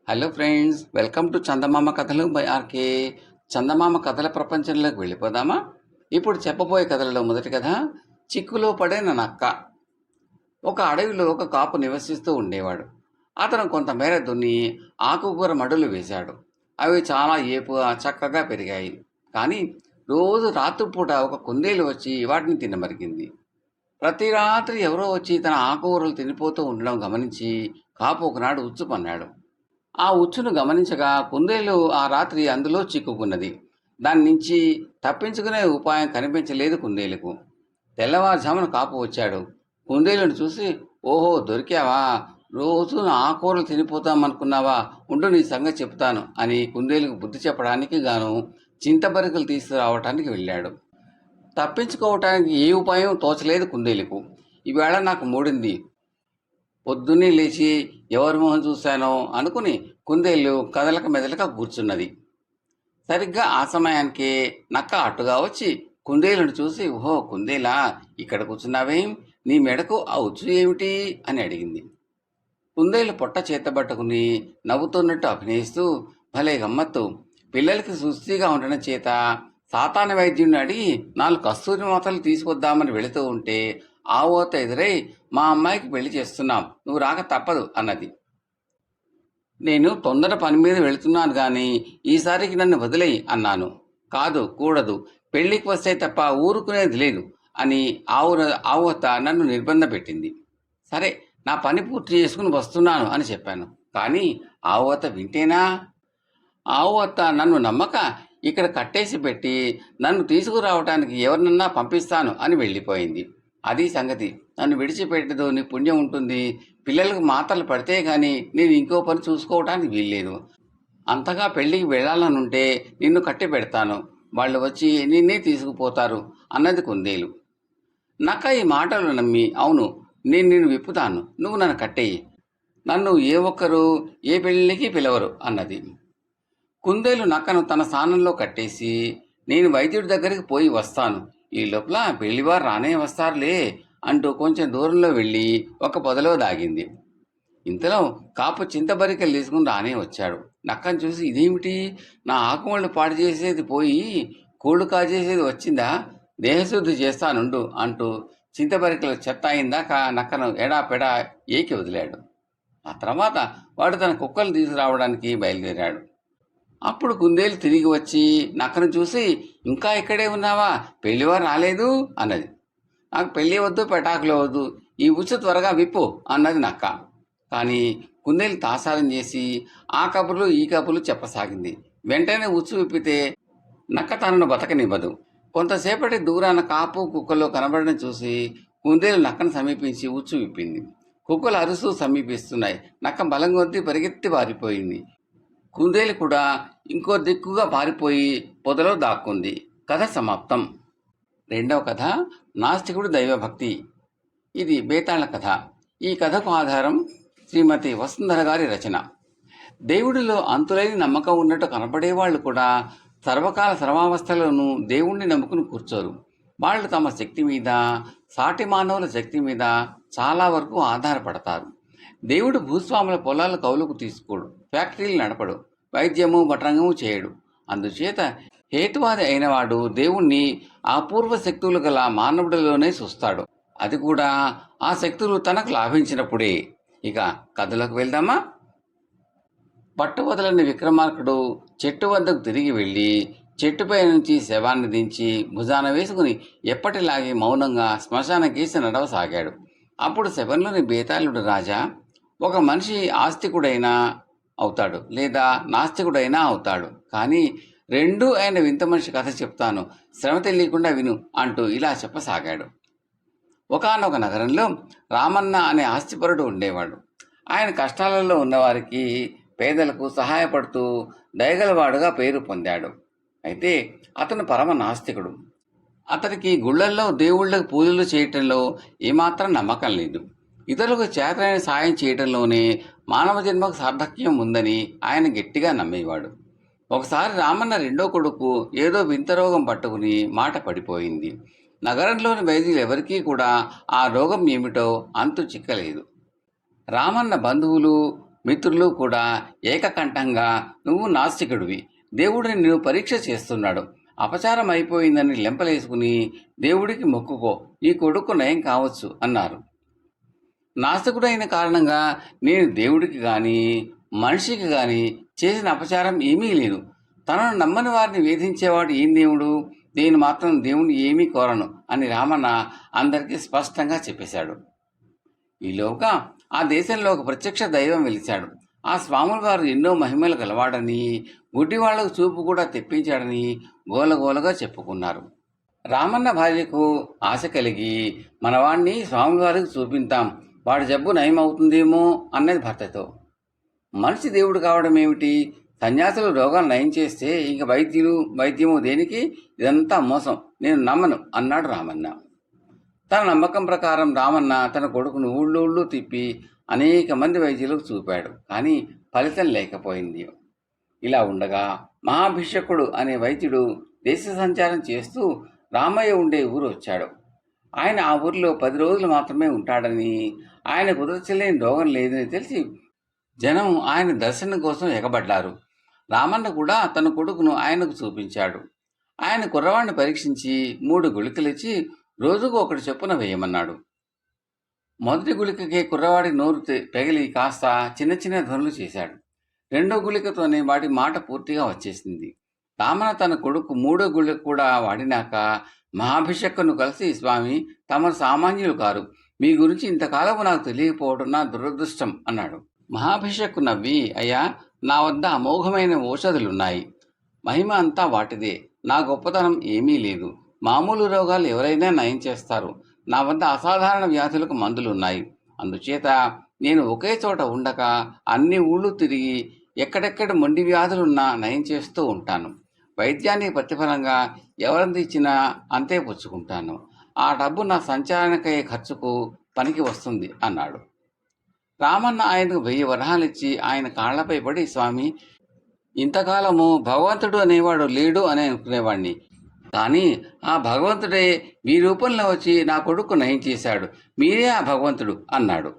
Hello friends, welcome to చందమామ కథలు by RK. చందమామ కథల ప్రపంచంలోకి వెళ్ళిపోదామా? ఇప్పుడు చెప్పబోయే కథలలో మొదటి కథ, చిక్కులో పడిన నక్క. ఒక అడవిలో ఒక కాపు నివసిస్తూ ఉండేవాడు. అతను కొంతమేర దున్ని ఆకుకూర మడులు వేశాడు. అవి చాలా ఏపుగా చక్కగా పెరిగాయి. కానీ రోజు రాత్రిపూట ఒక కుందేలు వచ్చి వాటిని తినమరిగింది. ప్రతి రాత్రి ఎవరో వచ్చి తన ఆకుకూరలు తినిపోతూ ఉండడం గమనించి కాపు ఒకనాడు ఉచ్చుపన్నాడు. ఆ ఉచ్చును గమనించగా కుందేలు ఆ రాత్రి అందులో చిక్కుకున్నది. దాని నుంచి తప్పించుకునే ఉపాయం కనిపించలేదు కుందేలుకు. తెల్లవారుజామున కాపు వచ్చాడు. కుందేలును చూసి, ఓహో దొరికావా, రోజు నా ఆకుకూరలు తినిపోతామనుకున్నావా, ఉండు నీ సంగతి చెప్తాను అని కుందేలుకు బుద్ధి చెప్పడానికి గాను చింతబరికలు తీసుకురావటానికి వెళ్ళాడు. తప్పించుకోవటానికి ఏ ఉపాయం తోచలేదు కుందేలుకు. ఈవేళ నాకు మూడింది. పొద్దున్నే లేచి ఎవరి మొహం చూశానో అనుకుని కుందేలు కదలక మెదలక కూర్చున్నది. సరిగ్గా ఆ సమయానికి నక్క అట్టుగా వచ్చి కుందేలును చూసి, ఓహో కుందేలా, ఇక్కడ కూర్చున్నావేం, నీ మెడకు ఆ ఉచ్చు ఏమిటి అని అడిగింది. కుందేలు పొట్ట చేతబట్టుకుని నవ్వుతున్నట్టు అభినయిస్తూ, భలే గమ్మత్తు, పిల్లలకి సుస్థిగా ఉండడం చేత సాతాన వైద్యుడిని అడిగి 4 కస్తూరి మాత్రలు తీసుకొద్దామని వెళుతూ ఉంటే ఆవోత ఎదురై, మా అమ్మాయికి పెళ్లి చేస్తున్నాం, నువ్వు రాక తప్పదు అన్నది. నేను తొందర పని మీద వెళుతున్నాను కానీ ఈసారికి నన్ను వదిలేయి అన్నాను. కాదు, కూడదు, పెళ్లికి వస్తే తప్ప ఊరుకునేది లేదు అని ఆవోత నన్ను నిర్బంధ పెట్టింది. సరే, నా పని పూర్తి చేసుకుని వస్తున్నాను అని చెప్పాను. కానీ ఆవోత వింటేనా? ఆవోత నన్ను నమ్మక ఇక్కడ కట్టేసి పెట్టి నన్ను తీసుకురావటానికి ఎవరినన్నా పంపిస్తాను అని వెళ్ళిపోయింది. అది సంగతి. నన్ను విడిచిపెట్టదు, నీ పుణ్యం ఉంటుంది. పిల్లలకు మాత్రలు పడితే కానీ నేను ఇంకో పని చూసుకోవటానికి వీల్లేదు. అంతగా పెళ్ళికి వెళ్ళాలనుంటే నిన్ను కట్టి పెడతాను, వాళ్ళు వచ్చి నిన్నే తీసుకుపోతారు అన్నది కుందేలు. నక్క ఈ మాటలు నమ్మి, అవును, నేను నిన్ను విప్పుతాను, నువ్వు నన్ను కట్టేయి, నన్ను ఏ ఒక్కరు ఏ పెళ్ళికి పిలవరు అన్నది. కుందేలు నక్కను తన స్థానంలో కట్టేసి, నేను వైద్యుడి దగ్గరికి పోయి వస్తాను, ఈ లోపల పెళ్లివారు రానే వస్తారులే అంటూ కొంచెం దూరంలో వెళ్ళి ఒక పొదలో దాగింది. ఇంతలో కాపు చింతబరికలు తీసుకుని రానే వచ్చాడు. నక్కను చూసి, ఇదేమిటి, నా ఆకుమళ్ళు పాడు చేసేది పోయి కోళ్ళు కాజేసేది వచ్చిందా, దేహశుద్ధి చేస్తానుండు అంటూ చింతబరికలు చెత్త అయిందాక నక్కను ఎడాపెడా ఏకి వదిలాడు. ఆ తర్వాత వాడు తన కుక్కలు తీసుకురావడానికి బయలుదేరాడు. అప్పుడు కుందేలు తిరిగి వచ్చి నక్కను చూసి, ఇంకా ఇక్కడే ఉన్నావా, పెళ్లివారు రాలేదు అన్నది. నాకు పెళ్ళి వద్దు, పెటాకులు వద్దు, ఈ ఉచ్చు త్వరగా విప్పు అన్నది నక్క. కానీ కుందేలు తాసారం చేసి ఆ కబుర్లు ఈ కబుర్లు చెప్పసాగింది. వెంటనే ఉచ్చు విప్పితే నక్క తనను బతకనివ్వదు. కొంతసేపటి దూరాన కాపు కుక్కలు కనబడడం చూసి కుందేలు నక్కను సమీపించి ఉచ్చు విప్పింది. కుక్కలు అరుస్తూ సమీపిస్తున్నాయి. నక్క బలం కొద్దీ పరిగెత్తి పారిపోయింది. కుందేలు కూడా ఇంకో దిక్కుగా పారిపోయి పొదలో దాక్కుంది. కథ సమాప్తం. రెండవ కథ, నాస్తికుడు దైవభక్తి. ఇది బేతాళ కథ. ఈ కథకు ఆధారం శ్రీమతి వసుంధర గారి రచన. దేవుడిలో అంతులేని నమ్మకం ఉన్నట్టు కనపడేవాళ్ళు కూడా సర్వకాల సర్వావస్థలోనూ దేవుణ్ణి నమ్ముకుని కూర్చోరు. వాళ్ళు తమ శక్తి మీద, సాటి మానవుల శక్తి మీద చాలా వరకు ఆధారపడతారు. దేవుడు భూస్వాముల పొలాలు కౌలుకు తీసుకోడు, ఫ్యాక్టరీలు నడపడు, వైద్యము బటరంగము చేయడు. అందుచేత హేతువాది అయినవాడు దేవుణ్ణి అపూర్వ శక్తులు గల మానవుడిలోనే చూస్తాడు. అది కూడా ఆ శక్తులు తనకు లాభించినప్పుడే. ఇక కథలోకి వెళ్దామా? పట్టువదలని విక్రమార్కుడు చెట్టు వద్దకు తిరిగి వెళ్ళి చెట్టుపై నుంచి శవాన్ని దించి భుజాన వేసుకుని ఎప్పటిలాగే మౌనంగా శ్మశానకేసి నడవసాగాడు. అప్పుడు శవంలోని బేతాళుడు రాజా, ఒక మనిషి ఆస్తికుడైనా అవుతాడు లేదా నాస్తికుడైనా అవుతాడు, కానీ రెండూ అయిన వింత మనిషి కథ చెప్తాను, శ్రమ తెలియకుండా విను అంటూ ఇలా చెప్పసాగాడు. ఒకానొక నగరంలో రామన్న అనే ఆస్తిపరుడు ఉండేవాడు. ఆయన కష్టాలలో ఉన్నవారికి, పేదలకు సహాయపడుతూ దయగలవాడుగా పేరు పొందాడు. అయితే అతను పరమ నాస్తికుడు. అతనికి గుళ్ళల్లో దేవుళ్లకు పూజలు చేయటంలో ఏమాత్రం నమ్మకం లేదు. ఇతరులకు చేతనైన సాయం చేయడంలోనే మానవ జన్మకు సార్థక్యం ఉందని ఆయన గట్టిగా నమ్మేవాడు. ఒకసారి రామన్న రెండో కొడుకు ఏదో వింత రోగం పట్టుకుని మాట పడిపోయింది. నగరంలోని వైద్యులు ఎవరికీ కూడా ఆ రోగం ఏమిటో అంతు చిక్కలేదు. రామన్న బంధువులు మిత్రులు కూడా ఏకకంఠంగా నువ్వు నాస్తికుడివి, దేవుడిని నువ్వు పరీక్ష చేస్తున్నాడు, అపచారం అయిపోయిందని లెంపలేసుకుని దేవుడికి మొక్కుకో, నీ కొడుకు నయం కావచ్చు అన్నారు. నాస్తికుడైన కారణంగా నేను దేవుడికి కానీ మనిషికి కానీ చేసిన అపచారం ఏమీ లేదు. తనను నమ్మని వారిని వేధించేవాడు ఏం దేవుడు? నేను మాత్రం దేవుని ఏమీ కోరను అని రామన్న అందరికీ స్పష్టంగా చెప్పేశాడు. ఈలోగా ఆ దేశంలో ఒక ప్రత్యక్ష దైవం వెలిశాడు. ఆ స్వాముల వారు ఎన్నో మహిమలు గలవాడని, గుడ్డి వాళ్లకు చూపు కూడా తెప్పించాడని గోలగోలగా చెప్పుకున్నారు. రామన్న భార్యకు ఆశ కలిగి మనవాణ్ణి స్వాముల వారికి చూపింతాం, వాడి జబ్బు నయమవుతుందేమో అన్నది భర్తతో. మనిషి దేవుడు కావడం ఏమిటి? సన్యాసులు రోగాలు నయం చేస్తే ఇంక వైద్యము దేనికి? ఇదంతా మోసం, నేను నమ్మను అన్నాడు రామన్న. తన నమ్మకం ప్రకారం రామన్న తన కొడుకును ఊళ్ళూళ్ళు తిప్పి అనేక మంది వైద్యులకు చూపాడు. కానీ ఫలితం లేకపోయింది. ఇలా ఉండగా మహాభిషకుడు అనే వైద్యుడు దేశ సంచారం చేస్తూ రామయ్య ఉండే ఊరు వచ్చాడు. ఆయన ఆ ఊరిలో 10 రోజులు మాత్రమే ఉంటాడని, ఆయన కుదర్చలేని రోగం లేదని తెలిసి జనం ఆయన దర్శనం కోసం ఎగబడ్డారు. రామన్న కూడా తన కొడుకును ఆయనకు చూపించాడు. ఆయన కుర్రవాడిని పరీక్షించి 3 గుళికలిచ్చి రోజుకు ఒకటి చొప్పున వేయమన్నాడు. మొదటి గుళికకే కుర్రవాడి నోరు పెగిలి కాస్త చిన్న చిన్న ధ్వనులు చేశాడు. 2వ గుళికతోనే వాడి మాట పూర్తిగా వచ్చేసింది. రామన్న తన కొడుకు 3వ గుళిక కూడా వాడినాక మహాభిషక్కును కలిసి, స్వామి, తమరు సామాన్యులు కారు, మీ గురించి ఇంతకాలము నాకు తెలియకపోవడం నా దురదృష్టం అన్నాడు. మహాభిషక్కు నవ్వి, అయ్యా, నా వద్ద అమోఘమైన ఔషధులున్నాయి, మహిమ అంతా వాటిదే, నా గొప్పతనం ఏమీ లేదు, మామూలు రోగాలు ఎవరైనా నయం చేస్తారు, నా వద్ద అసాధారణ వ్యాధులకు మందులున్నాయి, అందుచేత నేను ఒకే చోట ఉండక అన్ని ఊళ్ళు తిరిగి ఎక్కడెక్కడ మొండి వ్యాధులున్నా నయం చేస్తూ ఉంటాను. వైద్యానికి ప్రతిఫలంగా ఎవరిది ఇచ్చినా అంతే పుచ్చుకుంటాను. ఆ డబ్బు నా సంచారణకయ్యే ఖర్చుకు పనికి వస్తుంది అన్నాడు. రామన్న ఆయనకు 1000 వరహాలిచ్చి ఆయన కాళ్లపై పడి, స్వామి, ఇంతకాలము భగవంతుడు అనేవాడు లేడు అని అనుకునేవాడిని, కానీ ఆ భగవంతుడే మీ రూపంలో వచ్చి నా కొడుకు నయం చేశాడు, మీరే ఆ భగవంతుడు అన్నాడు.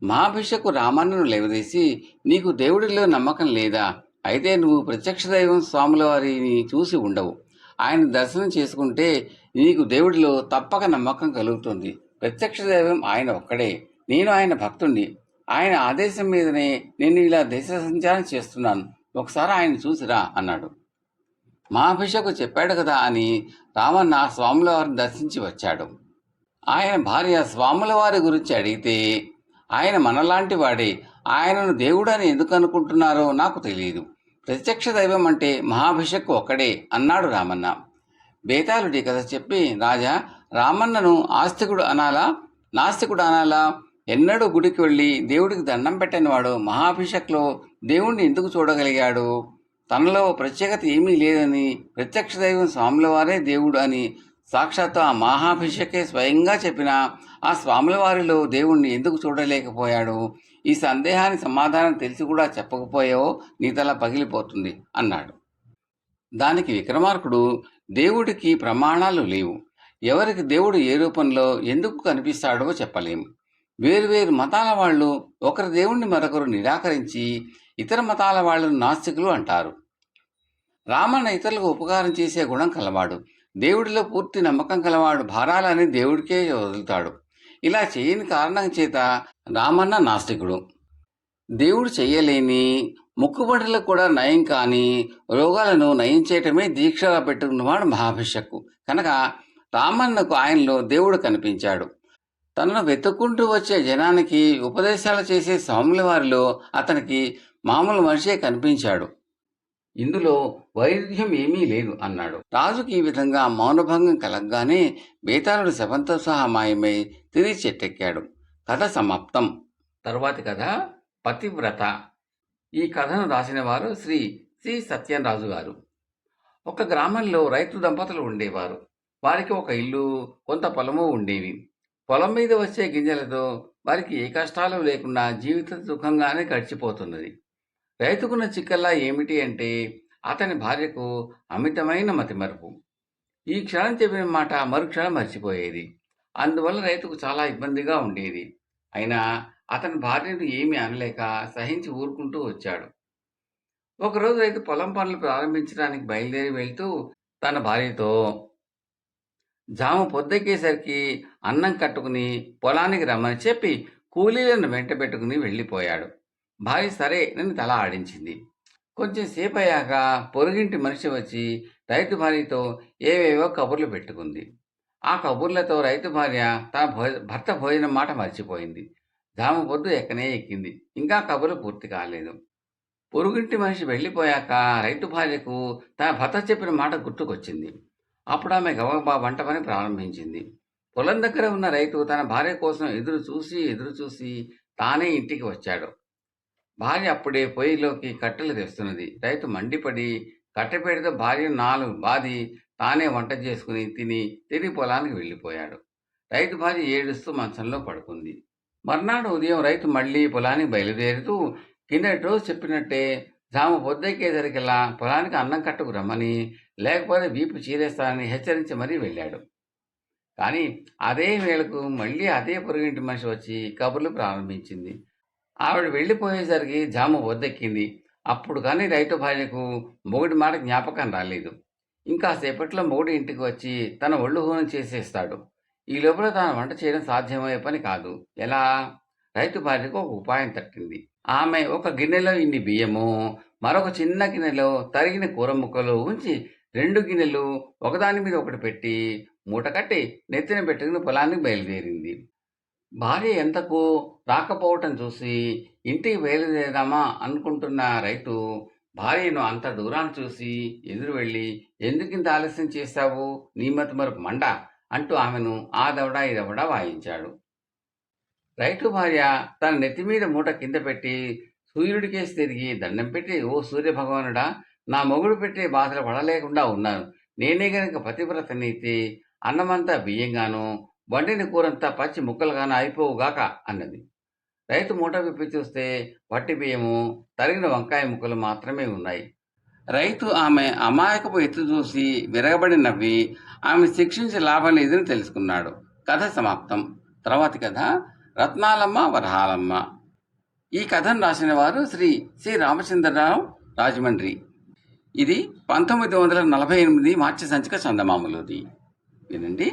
మహాభిషకు రామన్నను లేవదీసి, నీకు దేవుడిలో నమ్మకం లేదా? అయితే నువ్వు ప్రత్యక్ష దైవం స్వాముల వారిని చూసి ఉండవు. ఆయన దర్శనం చేసుకుంటే నీకు దేవుడిలో తప్పక నమ్మకం కలుగుతుంది. ప్రత్యక్ష దైవం ఆయన ఒక్కడే, నేను ఆయన భక్తుణ్ణి, ఆయన ఆదేశం మీదనే నేను ఇలా దేశ సంచారం చేస్తున్నాను, ఒకసారి ఆయన చూసిరా అన్నాడు. మహాభిషకు చెప్పాడు కదా అని రామన్న స్వాముల వారిని దర్శించి వచ్చాడు. ఆయన భార్య స్వాముల వారి గురించి అడిగితే, ఆయన మనలాంటి వాడే, ఆయనను దేవుడు అని ఎందుకు అనుకుంటున్నారో నాకు తెలియదు, ప్రత్యక్ష దైవం అంటే మహాభిషక్కు ఒక్కడే అన్నాడు రామన్న. బేతాళుడి కథ చెప్పి, రాజా, రామన్నను ఆస్తికుడు అనాలా నాస్తికుడు అనాలా? ఎన్నడూ గుడికి వెళ్ళి దేవుడికి దండం పెట్టనివాడు మహాభిషక్లో దేవుణ్ణి ఎందుకు చూడగలిగాడు? తనలో ప్రత్యేకత ఏమీ లేదని, ప్రత్యక్ష దైవం స్వాముల వారే దేవుడు అని సాక్షాత్తు ఆ మహాభిషకే స్వయంగా చెప్పిన ఆ స్వాముల వారిలో దేవుణ్ణి ఎందుకు చూడలేకపోయాడు? ఈ సందేహానికి సమాధానం తెలిసి కూడా చెప్పకపోయావో నీ తల పగిలిపోతుంది అన్నాడు. దానికి విక్రమార్కుడు, దేవుడికి ప్రమాణాలు లేవు, ఎవరికి దేవుడు ఏ రూపంలో ఎందుకు కనిపిస్తాడో చెప్పలేము. వేరువేరు మతాల వాళ్ళు ఒకరి దేవుణ్ణి మరొకరు నిరాకరించి ఇతర మతాల వాళ్ళను నాస్తికులు అంటారు. రామన్న ఇతరులకు ఉపకారం చేసే గుణం కలవాడు, దేవుడిలో పూర్తి నమ్మకం కలవాడు, భారాలని దేవుడికే వదులుతాడు. ఇలా చేయని కారణం చేత రామన్న నాస్తికుడు. దేవుడు చెయ్యలేని, ముక్కుబడులకు కూడా నయం కాని రోగాలను నయం చేయటమే దీక్షగా పెట్టుకున్నవాడు మహాభిషక్కు. కనుక రామన్నకు ఆయనలో దేవుడు కనిపించాడు. తనను వెతుక్కుంటూ వచ్చే జనానికి ఉపదేశాలు చేసే స్వాముల వారిలో అతనికి మామూలు మనిషే కనిపించాడు, ఇందులో వైరుధ్యం ఏమీ లేదు అన్నాడు. రాజుకి ఈ విధంగా మౌనభంగం కలగగానే బేతాళుడు శవంతో సహా మాయమై తిరిగి చెట్టెక్కాడు. కథ సమాప్తం. తరువాతి కథ పతివ్రత. ఈ కథను రాసిన వారు శ్రీ సత్యరాజు గారు. ఒక గ్రామంలో రైతు దంపతులు ఉండేవారు. వారికి ఒక ఇల్లు, కొంత పొలము ఉండేవి. పొలం మీద వచ్చే గింజలతో వారికి ఏ కష్టాలు లేకుండా జీవితం సుఖంగానే గడిచిపోతున్నది. రైతుకున్న చిక్కల్లా ఏమిటి అంటే అతని భార్యకు అమితమైన మతిమరుపు. ఈ క్షణం చెప్పిన మాట మరుక్షణం మర్చిపోయేది. అందువల్ల రైతుకు చాలా ఇబ్బందిగా ఉండేది. అయినా అతని భార్యను ఏమీ అనలేక సహించి ఊరుకుంటూ వచ్చాడు. ఒకరోజు రైతు పొలం పనులు ప్రారంభించడానికి బయలుదేరి వెళ్తూ తన భార్యతో జాము పొద్దెక్కేసరికి అన్నం కట్టుకుని పొలానికి రమ్మని చెప్పి కూలీలను వెంట పెట్టుకుని వెళ్ళిపోయాడు. భార్య సరే నన్ను తల ఆడించింది. కొంచెం సేపు అయ్యాక పొరుగింటి మనిషి వచ్చి రైతు భార్యతో ఏవేవో కబుర్లు పెట్టుకుంది. ఆ కబుర్లతో రైతు భార్య తన భర్త భోజనం మాట మర్చిపోయింది. జాము పొద్దు ఎక్కనే ఎక్కింది. ఇంకా కబుర్లు పూర్తి కాలేదు. పొరుగింటి మనిషి వెళ్ళిపోయాక రైతు భార్యకు తన భర్త చెప్పిన మాట గుర్తుకొచ్చింది. అప్పుడు ఆమె గబగబా వంట పని ప్రారంభించింది. పొలం దగ్గర ఉన్న రైతు తన భార్య కోసం ఎదురు చూసి తానే ఇంటికి వచ్చాడు. భార్య అప్పుడే పొయ్యిలోకి కట్టెలు తెస్తున్నది. రైతు మండిపడి కట్టెపేటతో భార్యను 4 బాది తానే వంట చేసుకుని తిరిగి పొలానికి వెళ్ళిపోయాడు. రైతు భార్య ఏడుస్తూ మంచంలో పడుకుంది. మర్నాడు ఉదయం రైతు మళ్ళీ పొలానికి బయలుదేరుతూ కిందటి రోజు చెప్పినట్టే జాము పొద్దెక్కేసరికల్లా పొలానికి అన్నం కట్టుకు రమ్మని, లేకపోతే వీపు చీరేస్తానని హెచ్చరించి మరీ వెళ్ళాడు. కానీ అదే వేళకు మళ్ళీ అదే పొరుగింటి మనిషి వచ్చి కబుర్లు ప్రారంభించింది. ఆవిడ వెళ్ళిపోయేసరికి జాము పొద్దెక్కింది. అప్పుడు కానీ రైతు భార్యకు మొగుడి మాట జ్ఞాపకం రాలేదు. ఇంకా సేపట్లో మొగుడి ఇంటికి వచ్చి తన ఒళ్ళు హూనం చేసేస్తాడు. ఈ లోపల తాను వంట చేయడం సాధ్యమయ్యే పని కాదు. ఎలా? రైతు భార్యకు ఒక ఉపాయం తట్టింది. ఆమె ఒక గిన్నెలో ఇన్ని బియ్యము, మరొక చిన్న గిన్నెలో తరిగిన కూర ముక్కలు ఉంచి 2 గిన్నెలు ఒకదాని మీద ఒకటి పెట్టి మూట కట్టి నెత్తిన పెట్టుకుని పొలానికి బయలుదేరింది. భార్య ఎంతకు రాకపోవటం చూసి ఇంటికి బయలుదేరదామా అనుకుంటున్న రైతు భార్యను అంత దూరాన్ని చూసి ఎదురు వెళ్ళి, ఎందుకింత ఆలస్యం చేశావు, నీ మరపు మండ అంటూ ఆమెను ఆ దవడ ఈ దవడ వాయించాడు. రైతు భార్య తన నెత్తి మీద మూట కింద పెట్టి సూర్యుడికేసి తిరిగి దండం పెట్టి, ఓ సూర్య భగవానుడా, నా మొగుడు పెట్టే బాధలు పడలేకుండా ఉన్నాను. నేనే గనక పతివ్రతనైతే అన్నమంతా బియ్యంగాను, వండిన కూరంతా పచ్చి ముక్కలుగాను అయిపోవుగాక అన్నది. రైతు మూట విప్పి చూస్తే వట్టి బియ్యము, తరిగిన వంకాయ ముక్కలు మాత్రమే ఉన్నాయి. రైతు ఆమె అమాయకపు ఎత్తు చూసి విరగబడి నవ్వి ఆమె శిక్షించే లాభం లేదని తెలుసుకున్నాడు. కథ సమాప్తం. తర్వాతి కథ రత్నాలమ్మ వరహాలమ్మ. ఈ కథను రాసిన వారు శ్రీ రామచంద్రరావు, రాజమండ్రి. ఇది 1948 మార్చి సంచిక చందమామలోది. వినండి.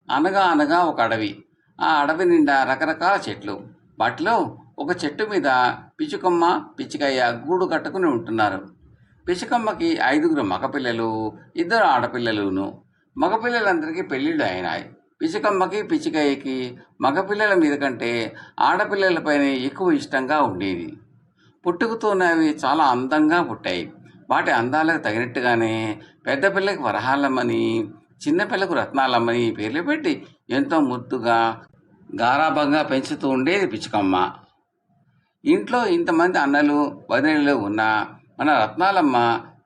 అనగా అనగా ఒక అడవి. ఆ అడవి నిండా రకరకాల చెట్లు. వాటిలో ఒక చెట్టు మీద పిచ్చుకమ్మ, పిచ్చికయ్య గూడు కట్టుకుని ఉంటున్నారు. పిచ్చుకమ్మకి 5 మగపిల్లలు, 2 ఆడపిల్లలును. మగపిల్లలందరికీ పెళ్ళిళ్ళు అయినాయి. పిచ్చుకమ్మకి, పిచ్చికయ్యకి మగపిల్లల మీద కంటే ఆడపిల్లలపైన ఎక్కువ ఇష్టంగా ఉండేది. పుట్టుకతోనే అవి చాలా అందంగా పుట్టాయి. వాటి అందాలకు తగినట్టుగానే పెద్ద పిల్లకి వరహాలమ్మని, చిన్నపిల్లకు రత్నాలమ్మని పేర్లు పెట్టి ఎంతో ముద్దుగా గారాబంగా పెంచుతూ ఉండేది పిచ్చుకమ్మ. ఇంట్లో ఇంతమంది అన్నలు వదినలు ఉన్నా మన రత్నాలమ్మ,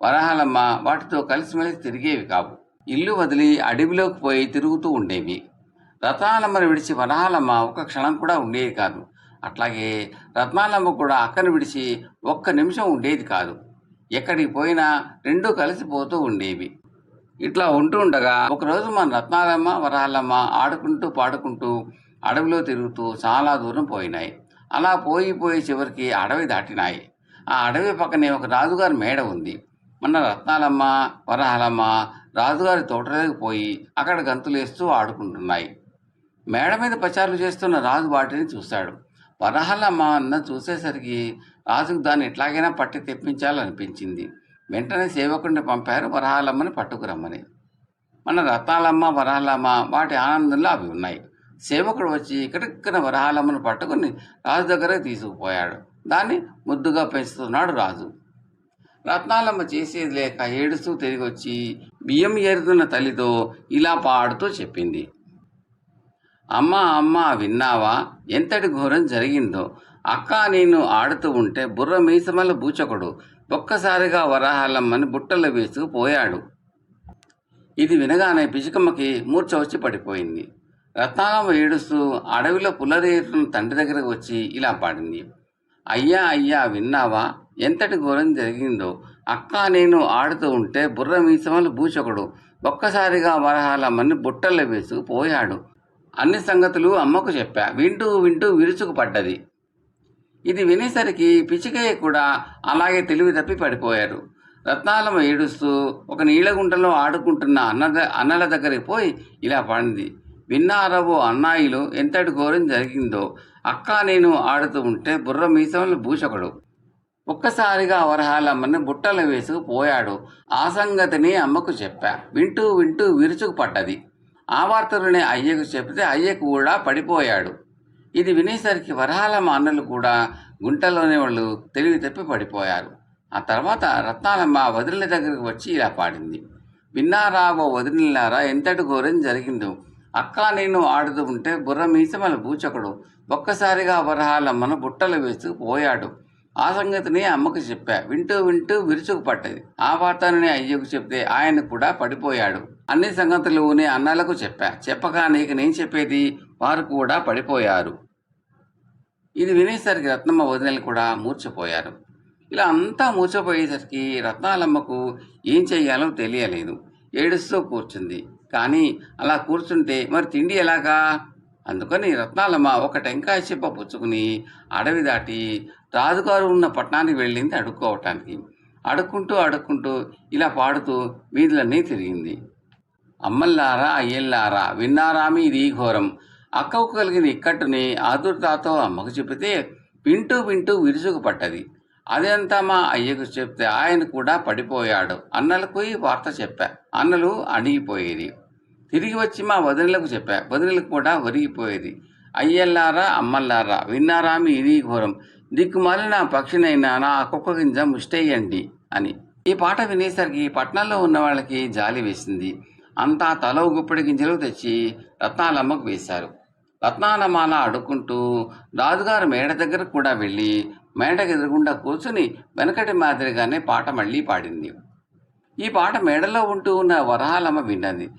వరహాలమ్మ వాటితో కలిసిమెలిసి తిరిగేవి కావు. ఇల్లు వదిలి అడవిలోకి పోయి తిరుగుతూ ఉండేవి. రత్నాలమ్మను విడిచి వరహాలమ్మ ఒక్క క్షణం కూడా ఉండేది కాదు. అట్లాగే రత్నాలమ్మ కూడా అక్కను విడిచి ఒక్క నిమిషం ఉండేది కాదు. ఎక్కడికి పోయినా 2 కలిసిపోతూ ఉండేవి. ఇట్లా ఉంటూ ఉండగా ఒకరోజు మన రత్నాలమ్మ, వరహాలమ్మ ఆడుకుంటూ పాడుకుంటూ అడవిలో తిరుగుతూ చాలా దూరం పోయినాయి. అలా పోయి చివరికి అడవి దాటినాయి. ఆ అడవి పక్కనే ఒక రాజుగారి మేడ ఉంది. మన రత్నాలమ్మ, వరహాలమ్మ రాజుగారి తోటలోకి పోయి అక్కడ గంతులేస్తూ ఆడుకుంటున్నాయి. మేడ మీద పచారులు చేస్తున్న రాజు వాటిని చూశాడు. వరహాలమ్మ అన్న చూసేసరికి రాజుకు దాన్ని ఎట్లాగైనా పట్టి తెప్పించాలనిపించింది. వెంటనే సేవకుడిని పంపారు వరహాలమ్మని పట్టుకురమ్మని. మన రత్నాలమ్మ, వరహాలమ్మ వాటి ఆనందంలో అవి ఉన్నాయి. సేవకుడు వచ్చి ఇక్కడిక్కడ వరహాలమ్మను పట్టుకుని రాజు దగ్గరకు తీసుకుపోయాడు. దాన్ని ముద్దుగా పెంచుతున్నాడు రాజు. రత్నాలమ్మ చేసేది లేక ఏడుస్తూ తిరిగి వచ్చి బియ్యం ఏరుతున్న తల్లితో ఇలా పాడుతూ చెప్పింది. అమ్మ అమ్మ విన్నావా, ఎంతటి ఘోరం జరిగిందో. అక్క నేను ఆడుతూ ఉంటే బుర్ర మీసమల బూచకుడు ఒక్కసారిగా వరహాలమ్మని బుట్టలో వేసుకుపోయాడు. ఇది వినగానే పిచ్చుకమ్మకి మూర్ఛ వచ్చి పడిపోయింది. రత్నాలమ్మ ఏడుస్తూ అడవిలో పుల్లరేరుతున్న తండ్రి దగ్గరకు వచ్చి ఇలా పాడింది. అయ్యా అయ్యా విన్నావా, ఎంతటి ఘోరం జరిగిందో. అక్క నేను ఆడుతూ ఉంటే బుర్ర మీసమల బూచకుడు ఒక్కసారిగా వరహాలమ్మని బుట్టల్లో వేసుకుపోయాడు. అన్ని సంగతులు అమ్మకు చెప్పా. వింటూ విరుచుకు పడ్డది. ఇది వినేసరికి పిచ్చికయ్య కూడా అలాగే తెలివి తప్పి పడిపోయారు. రత్నాలమ్మ ఏడుస్తూ ఒక నీళ్ళగుంటలో ఆడుకుంటున్న అన్నల దగ్గరికి పోయి ఇలా పడింది. విన్నారవో అన్నాయిలు ఎంతటి ఘోరం జరిగిందో. అక్క నేను ఆడుతూ ఉంటే బుర్ర మీసంలో భూషకుడు ఒక్కసారిగా వరహాలమ్మని బుట్టలో వేసుకు పోయాడు. ఆ సంగతిని అమ్మకు చెప్పా. వింటూ వింటూ విరుచుకు పడ్డది. ఆ వార్తలోనే అయ్యకు చెప్తే అయ్య కూడా పడిపోయాడు. ఇది వినేసరికి వరహాలమ్మ అన్నలు కూడా గుంటలోనే వాళ్ళు తెలివి తప్పి పడిపోయారు. ఆ తర్వాత రత్నాలమ్మ వదిలిన దగ్గరికి వచ్చి ఇలా పాడింది. విన్నారావో వదిలినారా ఎంతటి ఘోరం జరిగిందో. అక్క నేను ఆడుతూ ఉంటే బుర్ర మీసమల బూచకుడు ఒక్కసారిగా వరహాలమ్మను బుట్టలు వేసుకు పోయాడు. ఆ సంగతిని అమ్మకు చెప్పా. వింటూ వింటూ విరుచుకు పట్టది. ఆ వార్తని అయ్యకు చెప్తే ఆయన కూడా పడిపోయాడు. అన్ని సంగతులు నీ అన్నలకు చెప్పా. చెప్పగా నీకు నేను చెప్పేది వారు కూడా పడిపోయారు. ఇది వినేసరికి రత్నమ్మ వదినలు కూడా మూర్చిపోయారు. ఇలా అంతా మూర్చిపోయేసరికి రత్నాలమ్మకు ఏం చెయ్యాలో తెలియలేదు. ఏడుస్తూ కూర్చుంది. కానీ అలా కూర్చుంటే మరి తిండి ఎలాగా? అందుకని రత్నాలమ్మ ఒక టెంకాయ చిప్ప పుచ్చుకుని అడవి దాటి రాజుగారు ఉన్న పట్టణానికి వెళ్ళింది అడుక్కోవటానికి. అడుక్కుంటూ ఇలా పాడుతూ వీధులన్నీ తిరిగింది. అమ్మల్లారా అయ్యల్లారా విన్నారామి ఇది ఘోరం. అక్కకు కలిగిన ఇక్కట్టుని ఆదుర్తాతో అమ్మకు చెబితే వింటూ వింటూ విరుచుకు పట్టది. అదంతా మా అయ్యకు చెప్తే ఆయన కూడా పడిపోయాడు. అన్నలకు ఈ వార్త చెప్పా. అన్నలు అణిగిపోయేది. తిరిగి వచ్చి మా వదినలకు చెప్పా. వదినలకు కూడా ఒరిగిపోయేది. అయ్యల్లారా అమ్మల్లారా విన్నారామి ఇది ఘోరం. దిక్కుమాలిన పక్షినైనా నా కుక్క గింజ ముష్టేయండి అని. ఈ పాట వినేసరికి పట్నంలో ఉన్న వాళ్ళకి జాలి వేసింది. అంతా తలో గుప్పిడి గింజలు తెచ్చి రత్నాలమ్మకు వేశారు. రత్నాలమ్మ అడుక్కుంటూ రాజుగారు మేడ దగ్గర కూడా వెళ్ళి మేడకు ఎదురుగుండా కూర్చుని వెనకటి మాదిరిగానే పాట మళ్ళీ పాడింది. ఈ పాట మేడలో ఉంటూ ఉన్న వరహాలమ్మ విన్నది.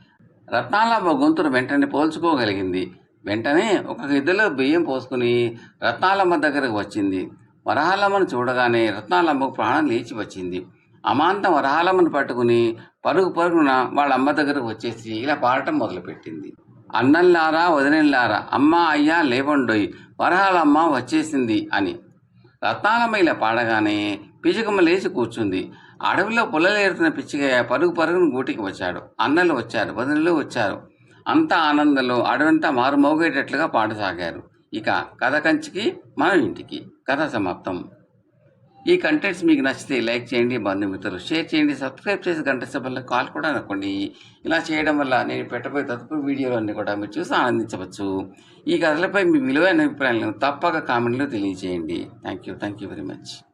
రత్నాలమ్మ గొంతును వెంటనే పోల్చుకోగలిగింది. వెంటనే ఒక గిద్దెలో బియ్యం పోసుకుని రత్నాలమ్మ దగ్గరకు వచ్చింది. వరహాలమ్మను చూడగానే రత్నాలమ్మకు ప్రాణం లేచి వచ్చింది. అమాంతం వరహాలమ్మను పట్టుకుని పరుగున వాళ్ళ అమ్మ దగ్గరకు వచ్చేసి ఇలా పాడటం మొదలుపెట్టింది. అన్నల్లారా వదినల్లారా అమ్మ అయ్యా లేవండోయ్ వరహాలమ్మ వచ్చేసింది అని. రత్నాలమ్మ ఇలా పాడగానే పిచ్చుకమ్మ లేచి కూర్చుంది. అడవిలో పుల్లలేరుతున్న పిచ్చికయ్య పరుగును గూటికి వచ్చాడు. అన్నలు వచ్చారు, వదినలు వచ్చారు. అంతా ఆనందంలో అడవంతా మారుమోగేటట్లుగా పాడసాగారు. ఇక కథ కంచికి మనం ఇంటికి. కథ సమాప్తం. ఈ కంటెంట్స్ మీకు నచ్చితే లైక్ చేయండి, బంధుమిత్రులు షేర్ చేయండి, సబ్స్క్రైబ్ చేసి గంట సభల్లో కాల్ కూడా అనుకోండి. ఇలా చేయడం వల్ల నేను పెట్టబోయే తదుపరి వీడియోలన్నీ కూడా మీరు చూసి ఆనందించవచ్చు. ఈ కథలపై మీ విలువైన అభిప్రాయాలను తప్పక కామెంట్లో తెలియజేయండి. Thank you very much.